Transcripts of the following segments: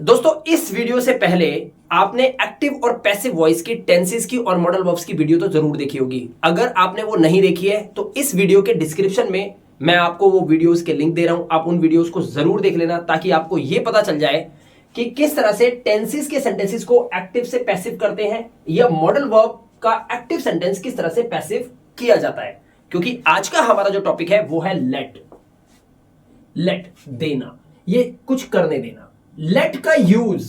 दोस्तों इस वीडियो से पहले आपने एक्टिव और पैसिव वॉइस की टेंसेस की और मॉडल वर्ब्स की वीडियो तो जरूर देखी होगी। अगर आपने वो नहीं देखी है तो इस वीडियो के डिस्क्रिप्शन में मैं आपको वो वीडियोस के लिंक दे रहा हूं, आप उन वीडियोस को जरूर देख लेना ताकि आपको ये पता चल जाए कि किस तरह से टेंसेस के सेंटेंसेस को एक्टिव से पैसिव करते हैं या मॉडल वर्ब का एक्टिव सेंटेंस किस तरह से पैसिव किया जाता है। क्योंकि आज का हमारा जो टॉपिक है वो है लेट देना, ये कुछ करने देना। लेट का यूज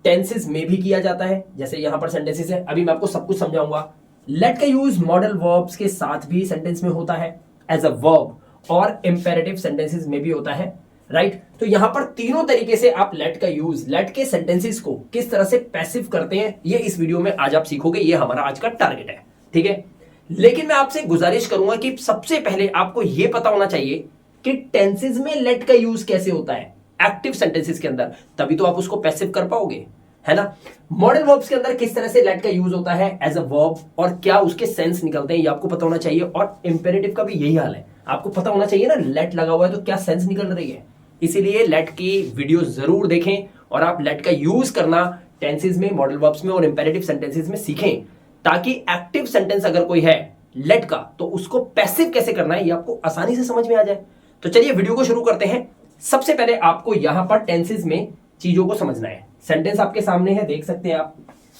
टेंसेस में भी किया जाता है, जैसे यहां पर सेंटेंसेस है, अभी मैं आपको सब कुछ समझाऊंगा। लेट का यूज मॉडल वर्ब्स के साथ भी सेंटेंस में होता है एज अ वर्ब, और इंपेरेटिव सेंटेंसेस में भी होता है, राइट। तो यहां पर तीनों तरीके से आप लेट का यूज, लेट के सेंटेंसेस को किस तरह से पैसिव करते हैं, ये इस वीडियो में आज आप सीखोगे। ये हमारा आज का टारगेट है, ठीक है। लेकिन मैं आपसे गुजारिश करूंगा कि सबसे पहले आपको यह पता होना चाहिए कि टेंसेस में लेट का यूज कैसे होता है एक्टिव सेंटेंसेस के अंदर, तभी तो आप उसको पैसिव कर पाओगे, है ना। मॉडल वर्ब्स के अंदर किस तरह से लेट का यूज होता है एज अ वर्ब और क्या उसके सेंस निकलते हैं, ये आपको पता होना चाहिए। और इंपेरेटिव का भी यही हाल है, आपको पता होना चाहिए ना, लेट लगा हुआ है तो क्या सेंस निकल रही है। इसीलिए लेट की वीडियो जरूर देखें और आप लेट का यूज करना टेंसेस में, मॉडल वर्ब्स में और इंपेरेटिव सेंटेंसेस में सीखें, ताकि एक्टिव सेंटेंस अगर कोई है लेट का तो उसको पैसिव कैसे करना है ये आपको आसानी से समझ में आ जाए। तो चलिए वीडियो को शुरू करते हैं। सबसे पहले आपको यहां पर टेंसेस में चीजों को समझना है। सेंटेंस आपके सामने है, देख सकते हैं आप,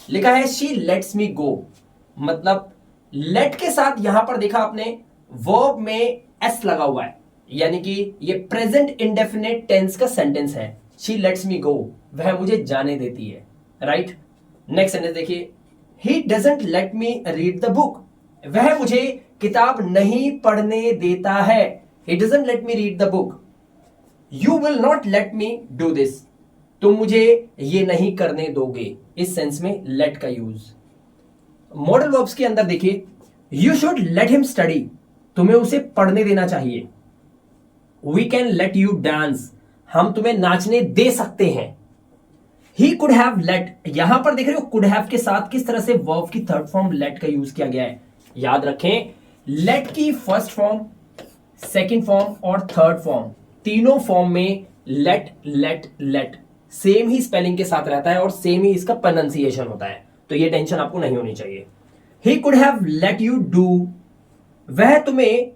लिखा है शी लेट्स मी गो, मतलब लेट के साथ यहां पर देखा आपने वर्ब में एस लगा हुआ है, यानी कि ये प्रेजेंट इंडेफिनिट टेंस का सेंटेंस है। शी लेट्स मी गो, वह मुझे जाने देती है, राइट। नेक्स्ट सेंटेंस देखिए, he doesn't late me read the book, वह मुझे किताब नहीं पढ़ने देता है। He doesn't late me read the book. You will not let me do this, तुम मुझे ये नहीं करने दोगे, इस सेंस में लेट का यूज। मॉडल वर्ब्स के अंदर देखिए, you should let him study, तुम्हें उसे पढ़ने देना चाहिए। We can let you dance, हम तुम्हें नाचने दे सकते हैं। ही कुड हैव लेट, यहां पर देख रहे हो कुड हैव के साथ किस तरह से वर्ब की थर्ड फॉर्म लेट का यूज किया गया है। याद रखें, लेट की फर्स्ट फॉर्म, सेकेंड फॉर्म और थर्ड फॉर्म, तीनों फॉर्म में लेट लेट लेट सेम ही स्पेलिंग के साथ रहता है और सेम ही इसका प्रोनाउंसिएशन होता है, तो ये टेंशन आपको नहीं होनी चाहिए। He could have let you do, वह तुम्हें,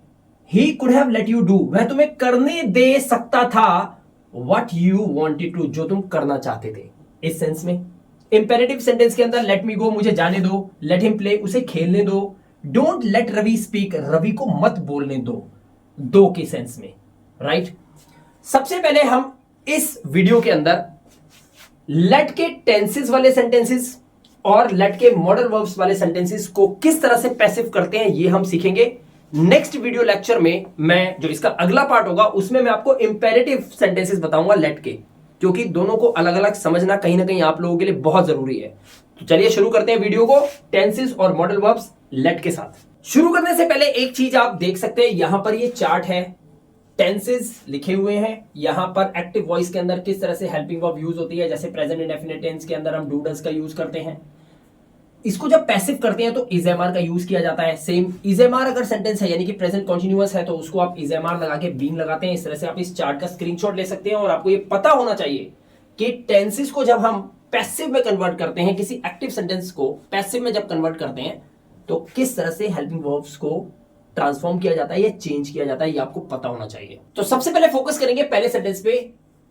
he could have let you do, वह तुम्हें करने दे सकता था व्हाट यू वांटेड टू, जो तुम करना चाहते थे, इस सेंस में। इंपेरेटिव सेंटेंस के अंदर लेट मी गो, मुझे जाने दो, लेट हिम प्ले, उसे खेलने दो, don't let Ravi speak, Ravi को मत बोलने दो के सेंस में, राइट। सबसे पहले हम इस वीडियो के अंदर लेट के टेंसेस वाले सेंटेंसेस और लेट के मॉडल वर्ब्स वाले सेंटेंसेस को किस तरह से पैसिव करते हैं ये हम सीखेंगे। नेक्स्ट वीडियो लेक्चर में मैं, जो इसका अगला पार्ट होगा, उसमें मैं आपको इंपेरेटिव सेंटेंसेस बताऊंगा लेट के, क्योंकि दोनों को अलग अलग समझना कहीं ना कहीं आप लोगों के लिए बहुत जरूरी है। तो चलिए शुरू करते हैं वीडियो को टेंसेस और मॉडल वर्ब्स लेट के साथ। शुरू करने से पहले एक चीज आप देख सकते हैं, यहां पर ये चार्ट है, टेंसेस लिखे हुए हैं। यहां पर एक्टिव वॉइस के अंदर किस तरह से हेल्पिंग वर्ब यूज होती है, जैसे प्रेजेंट इंडेफिनिट टेंस के अंदर हम डू डज का यूज करते हैं। इसको जब पैसिव करते हैं तो इजेमार का यूज किया जाता है। सेम इजेमार अगर सेंटेंस है यानी कि प्रेजेंट कॉन्टिन्यूअस है तो उसको आप इजेमार लगा के बीइंग लगाते हैं। इस तरह से आप इस चार्ट का स्क्रीनशॉट ले सकते हैं। और आपको ये पता होना चाहिए कि टेंसेस को जब हम पैसिव में कन्वर्ट करते हैं, किसी एक्टिव सेंटेंस को पैसिव में जब कन्वर्ट करते हैं तो किस तरह से हेल्पिंग वर्ब्स को ट्रांसफॉर्म किया जाता है या चेंज किया जाता है, ये आपको पता होना चाहिए। तो सबसे पहले फोकस करेंगे पहले सेंटेंस पे,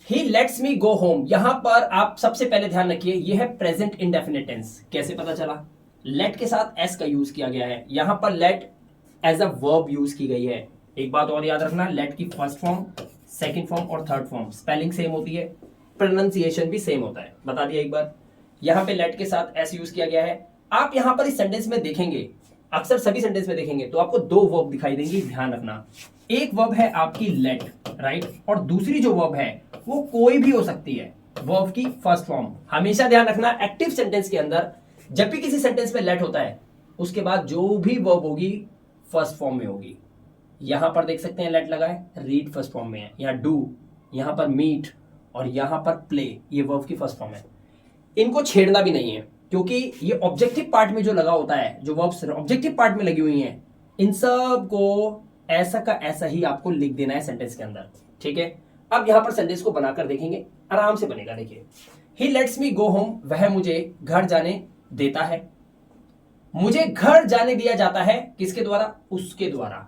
ही लेट्स मी गो होम। यहां पर आप सबसे पहले ध्यान रखिए, ये है प्रेजेंट इंडेफिनिट टेंस। कैसे पता चला? लेट के साथ एस का यूज किया गया है, यहां पर let as a verb use की गई है। एक बात और याद रखना, लेट की फर्स्ट फॉर्म, सेकेंड फॉर्म और थर्ड फॉर्म स्पेलिंग सेम होती है, प्रोनाउंसिएशन भी सेम होता है, बता दिया एक बार। यहां पे लेट के साथ एस यूज किया गया है। आप यहां पर इस सेंटेंस में देखेंगे, अक्सर सभी सेंटेंस में देखेंगे तो आपको दो वर्ब दिखाई देंगी, ध्यान रखना। एक वर्ब है आपकी लेट, राइट, और दूसरी जो वर्ब है वो कोई भी हो सकती है, वर्ब की फर्स्ट फॉर्म। हमेशा ध्यान रखना, एक्टिव सेंटेंस के अंदर जब भी किसी सेंटेंस में लेट होता है उसके बाद जो भी वर्ब होगी फर्स्ट फॉर्म में होगी। यहां पर देख सकते हैं लेट लगा है, रीड फर्स्ट फॉर्म में है, यहाँ डू, यहां पर मीट और यहां पर प्ले, ये वर्ब की फर्स्ट फॉर्म है। इनको छेड़ना भी नहीं है, क्योंकि ये ऑब्जेक्टिव पार्ट में जो लगा होता है, जो वर्ब्स ऑब्जेक्टिव पार्ट में लगी हुई हैं, इन सब को ऐसा का ऐसा ही आपको लिख देना है सेंटेंस के अंदर, ठीक है। अब यहां पर सेंटेंस को बनाकर देखेंगे, आराम से बनेगा। देखिए ही लेट्स मी गो होम, वह मुझे घर जाने देता है। मुझे घर जाने दिया जाता है किसके द्वारा? उसके द्वारा।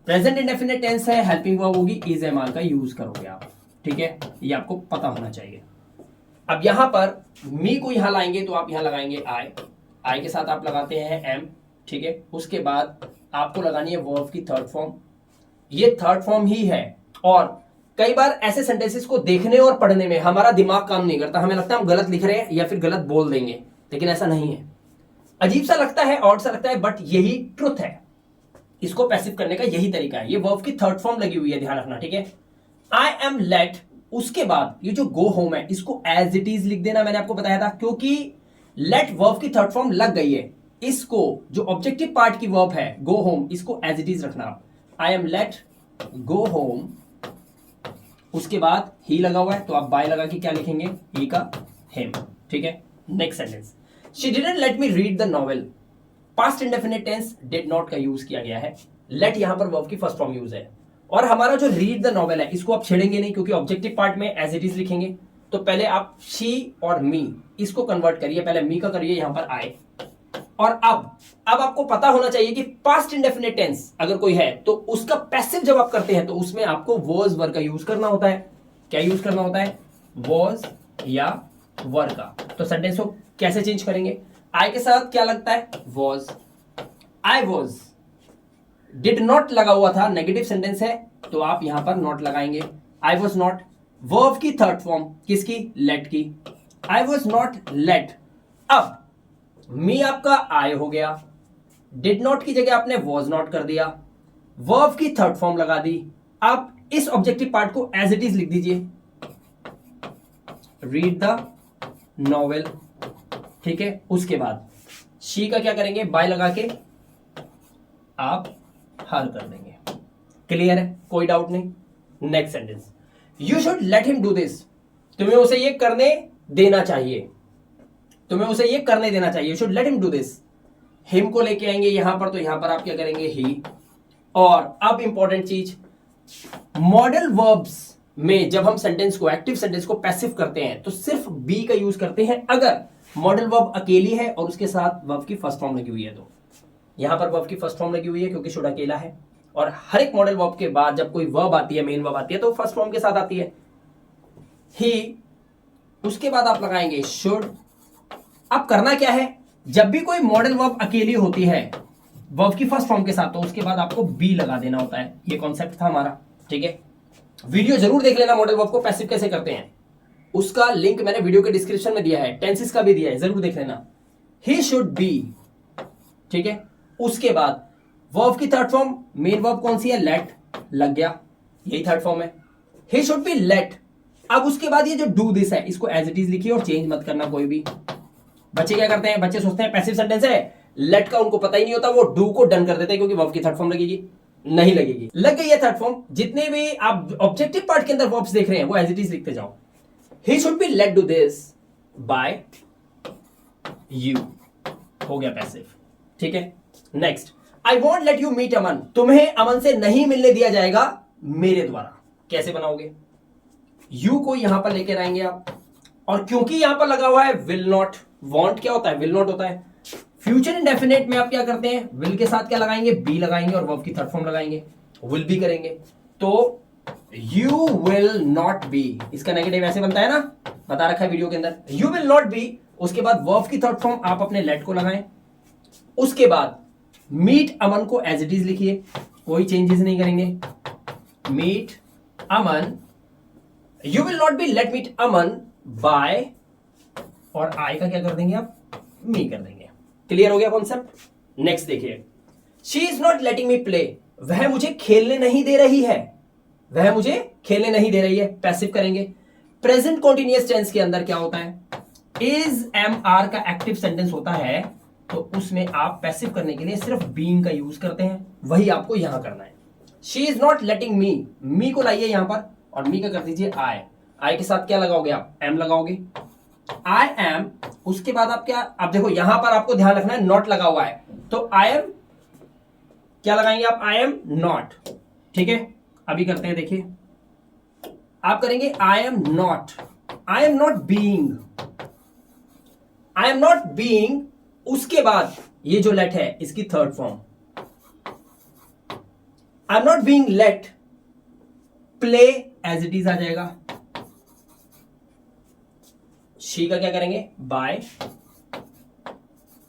प्रेजेंट इंडेफिनिट टेंस है, हेल्पिंग वर्ब होगी, इज एम आर का यूज करोगे आप, ठीक है, ये आपको पता होना चाहिए। अब यहां पर मी को यहां लाएंगे तो आप यहां लगाएंगे आई के साथ आप लगाते हैं एम, ठीक है। उसके बाद आपको लगानी है वर्ब की थर्ड फॉर्म, ये थर्ड फॉर्म ही है। और कई बार ऐसे सेंटेंसेस को देखने और पढ़ने में हमारा दिमाग काम नहीं करता, हमें लगता है हम गलत लिख रहे हैं या फिर गलत बोल देंगे, लेकिन ऐसा नहीं है। अजीब सा लगता है, ऑड सा लगता है, बट यही ट्रुथ है। इसको पैसिव करने का यही तरीका है। ये वर्ब की थर्ड फॉर्म लगी हुई है, ध्यान रखना, ठीक है। आई एम लेट, उसके बाद ये जो गो होम है इसको एज इट इज लिख देना, मैंने आपको बताया था, क्योंकि लेट वर्ब की थर्ड फॉर्म लग गई है। इसको जो ऑब्जेक्टिव पार्ट की वर्ब है गो होम, इसको एज इट इज रखना। I am let go home, उसके बाद ही लगा हुआ है तो आप बाय लगा के क्या लिखेंगे? ही का हिम, ठीक है। Next sentence, she didn't let me read the novel. Past indefinite tense did not का यूज किया गया है। लेट यहां पर वर्ब की फर्स्ट फॉर्म यूज है। और हमारा जो रीड द नॉवेल है इसको आप छेड़ेंगे नहीं, क्योंकि ऑब्जेक्टिव पार्ट में एज इट इज लिखेंगे। तो पहले आप शी और मी इसको कन्वर्ट करिए, पहले मी का करिए यहां पर आए। और अब आपको पता होना चाहिए कि पास्ट इंडेफिनिट टेंस अगर कोई है तो उसका पैसिव जब आप करते हैं तो उसमें आपको वॉज वर का यूज करना होता है। क्या यूज करना होता है? वॉज या वर का। तो सेंटेंस को कैसे चेंज करेंगे? आई के साथ क्या लगता है? Was. I was, did not लगा हुआ था, नेगेटिव सेंटेंस है तो आप यहां पर नॉट लगाएंगे। आई वॉज नॉट, वर्ब की थर्ड फॉर्म किसकी? लेट की। I was not let. अब मी आपका आई हो गया, डिड नॉट की जगह आपने वॉज नॉट कर दिया, वर्ब की थर्ड फॉर्म लगा दी। आप इस ऑब्जेक्टिव पार्ट को एज इट इज लिख दीजिए, रीड द नॉवेल, ठीक है। उसके बाद शी का क्या करेंगे? बाय लगा के आप हर कर देंगे। क्लियर है? कोई डाउट नहीं। Next sentence, you should let him do this. तुम्हें उसे ये करने देना चाहिए, तुम्हें उसे ये करने देना चाहिए। You should let him do this. Him को लेके आएंगे यहां पर, तो यहां पर आप क्या करेंगे? ही। और अब इंपॉर्टेंट चीज, मॉडल वर्ब्स में जब हम सेंटेंस को, एक्टिव सेंटेंस को पैसिव करते हैं तो सिर्फ बी का यूज करते हैं अगर मॉडल वर्ब अकेली है और उसके साथ वर्ब की फर्स्ट फॉर्म लगी हुई है। तो यहां पर वर्ब की फर्स्ट फॉर्म लगी हुई है क्योंकि शुड अकेला है। और हर एक मॉडल वर्ब के बाद जब कोई वर्ब आती है, मेन वर्ब आती है, तो फर्स्ट फॉर्म के साथ आती है ही। उसके बाद आप लगाएंगे शुड। अब करना क्या है? जब भी कोई मॉडल वर्ब अकेली होती है वर्ब की फर्स्ट फॉर्म के साथ, तो उसके बाद आपको बी लगा देना होता है। ये कॉन्सेप्ट था हमारा, ठीक है। वीडियो जरूर देख लेना मॉडल वर्ब को पैसिव कैसे करते हैं, उसका लिंक मैंने वीडियो के डिस्क्रिप्शन में दिया है, टेंसेस का भी दिया है, जरूर देख लेना। ही शुड बी, ठीक है। उसके बाद वर्ब की थर्ड फॉर्म, मेन वर्ब कौन सी है? लेट, लग गया, यही थर्ड फॉर्म है। He should be let. अब उसके बाद ये जो डू दिस है इसको एज इट इज लिखिए और चेंज मत करना कोई भी। बच्चे क्या करते हैं? बच्चे सोचते हैं पैसिव सेंटेंस है, लेट का उनको पता ही नहीं होता, वो डू को डन कर देते हैं क्योंकि वर्ब की थर्ड फॉर्म लगेगी। नहीं लगेगी, लग गई है थर्ड फॉर्म। जितने भी आप ऑब्जेक्टिव पार्ट के अंदर वर्ब्स देख रहे हैं वो एज इट इज लिखते जाओ। He should be let do this by you, हो गया पैसिव, ठीक है। Next, I want let you meet Aman. तुम्हें अमन से नहीं मिलने दिया जाएगा मेरे द्वारा। कैसे बनाओगे? यू को यहां पर लेकर आएंगे आप, और क्योंकि यहां पर लगा हुआ है विल नॉट, वॉन्ट क्या होता है? विल नॉट होता है। फ्यूचर इंडेफिनेट में आप क्या करते हैं? विल के साथ क्या लगाएंगे? बी लगाएंगे और वर्ब की थर्ड फॉर्म लगाएंगे, विल बी करेंगे। तो यू विल नॉट बी, इसका नेगेटिव ऐसे बनता है ना, बता रखा है वीडियो के अंदर, यू विल नॉट बी। उसके बाद वर्ब की थर्ड फॉर्म आप अपने लेट को लगाएं। उसके बाद मीट अमन को एज इट इज लिखिए, कोई चेंजेस नहीं करेंगे। Meet Aman, you will not be let meet Aman by, और आई का क्या कर देंगे आप? मी कर देंगे। क्लियर हो गया कॉन्सेप्ट? नेक्स्ट देखिए, she is not letting me play. वह मुझे खेलने नहीं दे रही है, वह मुझे खेलने नहीं दे रही है। पैसिव करेंगे। प्रेजेंट कॉन्टिन्यूअस टेंस के अंदर क्या होता है? इज एम आर का एक्टिव सेंटेंस होता है, तो उसमें आप पैसिव करने के लिए सिर्फ बीइंग का यूज करते हैं, वही आपको यहां करना है। शी इज नॉट लेटिंग मी, मी को लाइए यहां पर और मी का कर दीजिए आई। आई के साथ क्या लगाओगे आप? एम लगाओगे। आई एम, उसके बाद आप क्या, अब देखो यहां पर आपको ध्यान रखना है नॉट लगा हुआ है, तो आई एम क्या लगाएंगे आप? आई एम नॉट, ठीक है। अभी करते हैं, देखिए आप करेंगे I am not, I am not being, I am not being, उसके बाद ये जो लेट है इसकी third form, I am not being let play as it is आ जाएगा। शी का क्या करेंगे, बाय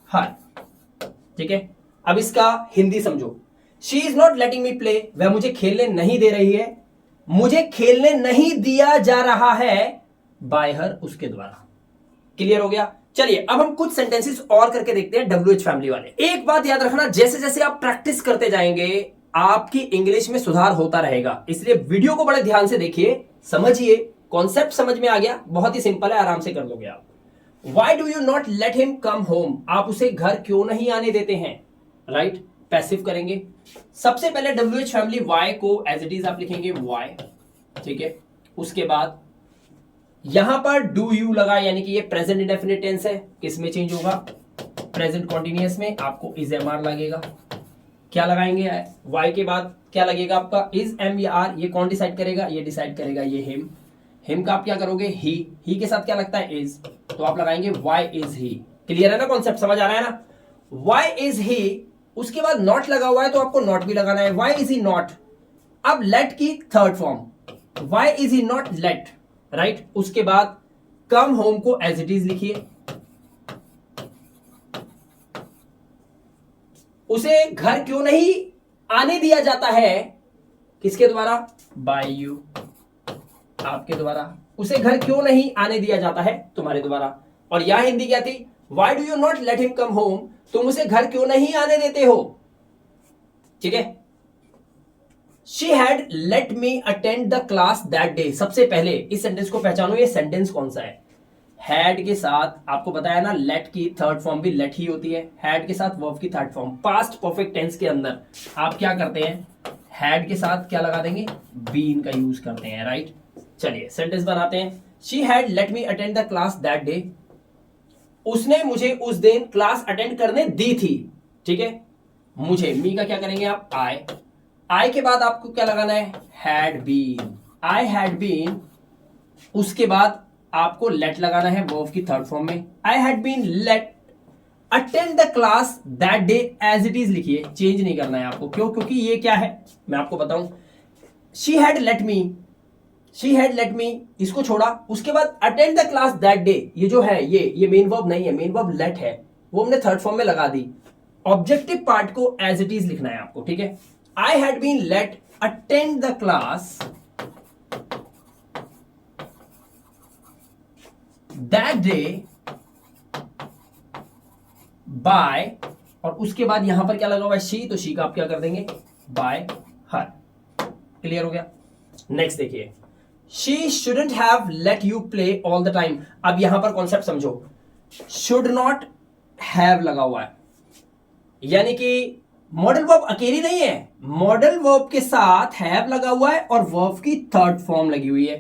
हर। ठीक है, अब इसका हिंदी समझो। She is not letting me play, वह मुझे खेलने नहीं दे रही है, मुझे खेलने नहीं दिया जा रहा है बाय हर, उसके द्वारा। क्लियर हो गया। चलिए अब हम कुछ सेंटेंसेस और करके देखते हैं WH फैमिली वाले। एक बात याद रखना, जैसे जैसे आप प्रैक्टिस करते जाएंगे आपकी इंग्लिश में सुधार होता रहेगा, इसलिए वीडियो को बड़े ध्यान से देखिए, समझिए, कॉन्सेप्ट समझ में आ गया, बहुत ही सिंपल है, आराम से कर लोगे आप। Why do you not let him come home? आप उसे घर क्यों नहीं आने देते हैं, राइट, पैसिव करेंगे। सबसे पहले WH फैमिली Y को एज इट इज आप लिखेंगे Y, ठीक है। उसके बाद यहां पर डू यू लगा, यानी कि ये प्रेजेंट इंडेफिनिट टेंस है, किसमें चेंज होगा, प्रेजेंट कॉन्टिन्यूअस में, आपको इज एम आर लगेगा। क्या लगाएंगे, Y के बाद क्या लगेगा आपका, इज एम या आर, ये कौन डिसाइड करेगा, ये डिसाइड करेगा ये हिम। हिम का आप क्या करोगे, ही के साथ क्या लगता है, इज, तो आप लगाएंगे why is he। क्लियर है ना, कॉन्सेप्ट समझ आ रहा है ना, why is he। उसके बाद नॉट लगा हुआ है तो आपको नॉट भी लगाना है, why is he not। अब लेट की third form, why is he not let, right. उसके बाद कम होम को एज इट इज लिखिए, उसे घर क्यों नहीं आने दिया जाता है, किसके द्वारा, बाय यू, आपके द्वारा। उसे घर क्यों नहीं आने दिया जाता है, तुम्हारे द्वारा। और यह हिंदी क्या थी, Why do you not let him come home, तुम उसे घर क्यों नहीं आने देते हो, ठीक है। She had let me attend the class that day। सबसे पहले इस सेंटेंस को पहचानो, ये सेंटेंस कौन सा है। हैड के साथ आपको बताया ना, लेट की थर्ड फॉर्म भी लेट ही होती है, हैड के साथ वर्ब की third form. Past perfect tense के अंदर आप क्या करते हैं, हैड के साथ क्या लगा देंगे, बीन का यूज करते हैं, राइट। चलिए सेंटेंस बनाते हैं। She had let me attend the class that day, उसने मुझे उस दिन क्लास अटेंड करने दी थी, ठीक है। मुझे, मी का क्या करेंगे आप, आई के बाद आपको क्या लगाना है, had been, I had been. उसके बाद आपको लेट लगाना है वर्ब की थर्ड फॉर्म में, I had been let attend the class that day, as it is लिखिए, चेंज नहीं करना है आपको। क्यों, क्योंकि ये क्या है मैं आपको बताऊं, she had let me, she had let me, इसको छोड़ा। उसके बाद attend the class that day, ये जो है ये मेन वर्ब नहीं है, मेन वर्ब लेट है, वो हमने थर्ड फॉर्म में लगा दी। ऑब्जेक्टिव पार्ट को एज इट इज लिखना है आपको, ठीक है। I had been let attend the class that day by, और उसके बाद यहां पर क्या लगा हुआ है, शी, तो शी का आप क्या कर देंगे, बाय हर। क्लियर हो गया। नेक्स्ट देखिए, she shouldn't have let you play all the time. अब यहां पर कॉन्सेप्ट समझो, शुड नॉट हैव लगा हुआ है, यानी कि मॉडल वर्ब अकेली नहीं है, मॉडल वर्ब के साथ हैव लगा हुआ है और वर्ब की थर्ड फॉर्म लगी हुई है,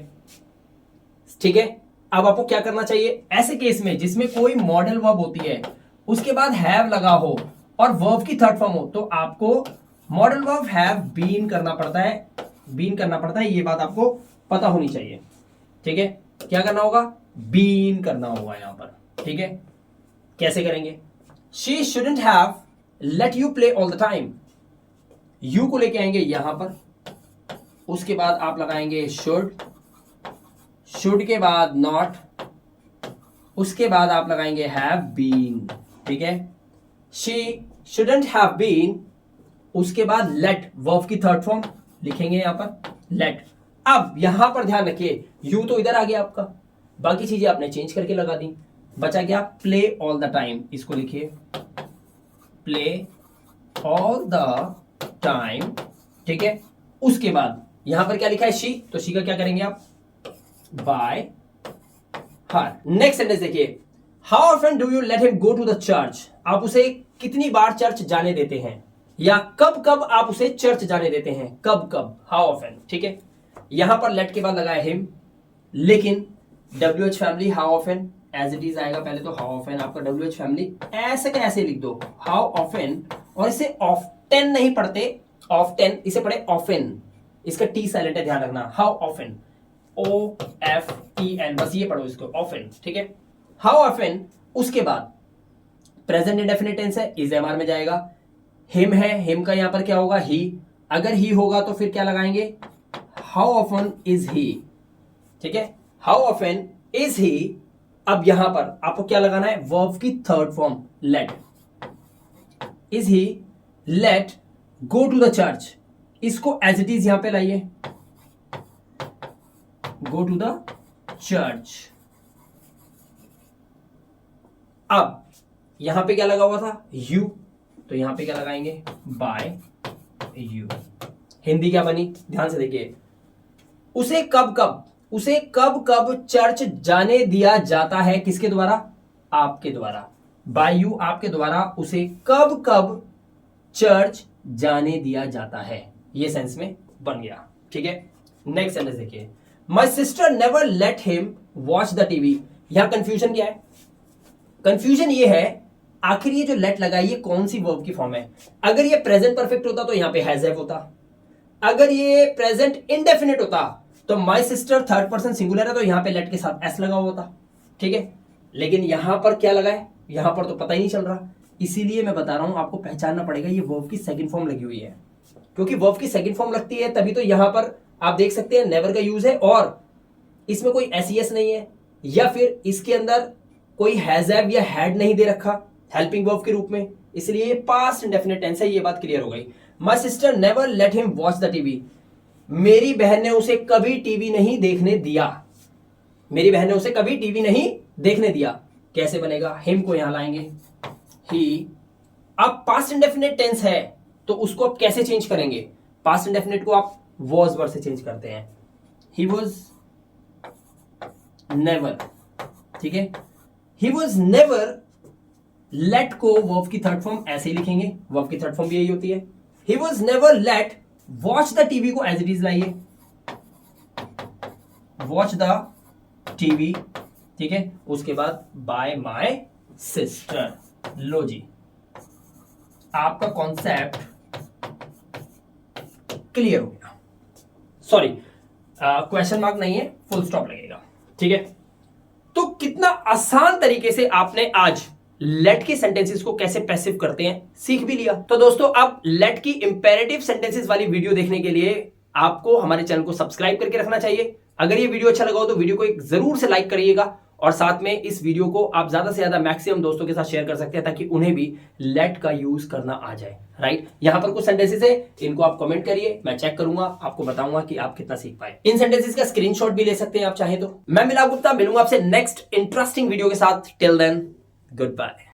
ठीक है। अब आपको क्या करना चाहिए, ऐसे केस में जिसमें कोई मॉडल वर्ब होती है उसके बाद हैव लगा हो और वर्ब की थर्ड फॉर्म हो, तो आपको मॉडल वर्ब हैव बीन करना पड़ता है, बीन करना पड़ता है, ये बात आपको पता होनी चाहिए, ठीक है। क्या करना होगा, बीन करना होगा यहां पर, ठीक है। कैसे करेंगे, she shouldn't have let you play all the time, you को लेके आएंगे यहां पर, उसके बाद आप लगाएंगे शुड, शुड के बाद नॉट, उसके बाद आप लगाएंगे हैव बीन, ठीक है। शी शुडंट हैव बीन, उसके बाद लेट, वर्ब की थर्ड फॉर्म लिखेंगे यहां पर लेट। अब यहां पर ध्यान रखिए, यू तो इधर आ गया आपका, बाकी चीजें आपने चेंज करके लगा दी, बचा क्या, प्ले ऑल द टाइम, इसको लिखिए प्ले ऑल द टाइम, ठीक है। उसके बाद यहां पर क्या लिखा है, शी, तो शी का क्या करेंगे आप, बाय हर। नेक्स्ट सेंटेंस देखिए, how often do you let him go to the church, आप उसे कितनी बार चर्च जाने देते हैं, या कब कब आप उसे चर्च जाने देते हैं, कब कब, हाउ ऑफन, ठीक है। यहां पर लेट के बाद लगा है हिम, लेकिन WH family how often as it is आएगा, पहले तो हाउ ऑफन आपका WH फैमिली ऐसे का ऐसे लिख दो, हाउ ऑफन, और इसे ऑफ्टेन नहीं पढ़ते, ऑफ्टेन, इसे पढ़े ऑफन, इसका टी साइलेंट है, ध्यान रखना, हाउ ऑफन। OFEN, बस ये पढ़ो इसको, ऑफन, ठीक है। हाउ ऑफन, उसके बाद प्रेजेंट इंडेफिनिट टेंस है, इज एमआर में जाएगा। हिम है, हिम का यहां पर क्या होगा, ही। अगर ही होगा तो फिर क्या लगाएंगे, हाउ ऑफन इज ही, ठीक है। How often is he. अब यहां पर आपको क्या लगाना है, वर्ब की third form let. Is he let go to the church, इसको एज इट इज यहां पे लाइए, गो टू द चर्च। अब यहां पे क्या लगा हुआ था, यू, तो यहां पे क्या लगाएंगे, बाय यू। हिंदी क्या बनी, ध्यान से देखिए, उसे कब कब चर्च जाने दिया जाता है, किसके द्वारा, आपके द्वारा। बाय यू, आपके द्वारा उसे कब कब चर्च जाने दिया जाता है, ये सेंस में बन गया, ठीक है। नेक्स्ट सेंटेंस देखिए, my sister never let him watch the TV. यहां कंफ्यूजन क्या है, कंफ्यूजन ये है आखिर ये जो लेट लगा ये कौन सी वर्ब की फॉर्म है। अगर ये प्रेजेंट परफेक्ट होता तो यहां पे हैज हैव होता, अगर ये प्रेजेंट इंडेफिनिट होता तो my sister third person singular है तो यहां पे लेट के साथ एस लगा हुआ होता, ठीक है। लेकिन यहां पर क्या लगा है, यहां पर तो पता ही नहीं चल रहा, इसीलिए मैं बता रहा हूं आपको पहचानना पड़ेगा ये वर्ब की सेकंड फॉर्म लगी हुई है, क्योंकि वर्ब की सेकंड फॉर्म लगती है तभी तो यहां पर आप देख सकते हैं नेवर का यूज है और इसमें कोई एस नहीं है, या फिर इसके अंदर कोई हैज हैव या हैड नहीं दे रखा हेल्पिंग वर्ब के रूप में, इसलिए ये पास्ट इंडेफिनिट टेंस है, ये बात क्लियर हो गई। My sister never let him watch the TV, मेरी बहन ने उसे कभी टीवी नहीं देखने दिया, मेरी बहन ने उसे कभी टीवी नहीं देखने दिया। कैसे बनेगा, हिम को यहां लाएंगे, ही। अब पास्ट इंडेफिनिट टेंस है तो उसको आप कैसे चेंज करेंगे, पास्ट इंडेफिनिट को आप वॉज वर्ड से चेंज करते हैं, ही वॉज नेवर, ठीक है। ही वॉज नेवर, लेट को वर्ब की थर्ड फॉर्म ऐसे ही लिखेंगे, वर्ब की थर्ड फॉर्म भी यही होती है। He was never let watch the TV को एज इट इज लाइए, वॉच द टीवी, ठीक है। उसके बाद बाय माय सिस्टर, लो जी आपका कॉन्सेप्ट क्लियर हो गया। सॉरी, क्वेश्चन मार्क नहीं है, फुल स्टॉप लगेगा, ठीक है। तो कितना आसान तरीके से आपने आज लेट के सेंटेंसेस को कैसे पैसिव करते हैं सीख भी लिया। तो दोस्तों अब लेट की इंपेरेटिव सेंटेंसेस वाली वीडियो देखने के लिए आपको हमारे चैनल को सब्सक्राइब करके रखना चाहिए। अगर ये वीडियो अच्छा लगा हो तो वीडियो को एक जरूर से लाइक करिएगा और साथ में इस वीडियो को आप ज्यादा से ज्यादा मैक्सिमम दोस्तों के साथ शेयर कर सकते हैं ताकि उन्हें भी लेट का यूज करना आ जाए, राइट। यहां पर कुछ सेंटेंसेस है, इनको आप कमेंट करिए, मैं चेक करूंगा, आपको बताऊंगा कि आप कितना सीख पाए। इन सेंटेंसेस का स्क्रीनशॉट भी ले सकते हैं आप चाहें तो। मैं मिलाप गुप्ता, मिलूंगा आपसे नेक्स्ट इंटरेस्टिंग वीडियो के साथ। Till then, good bye.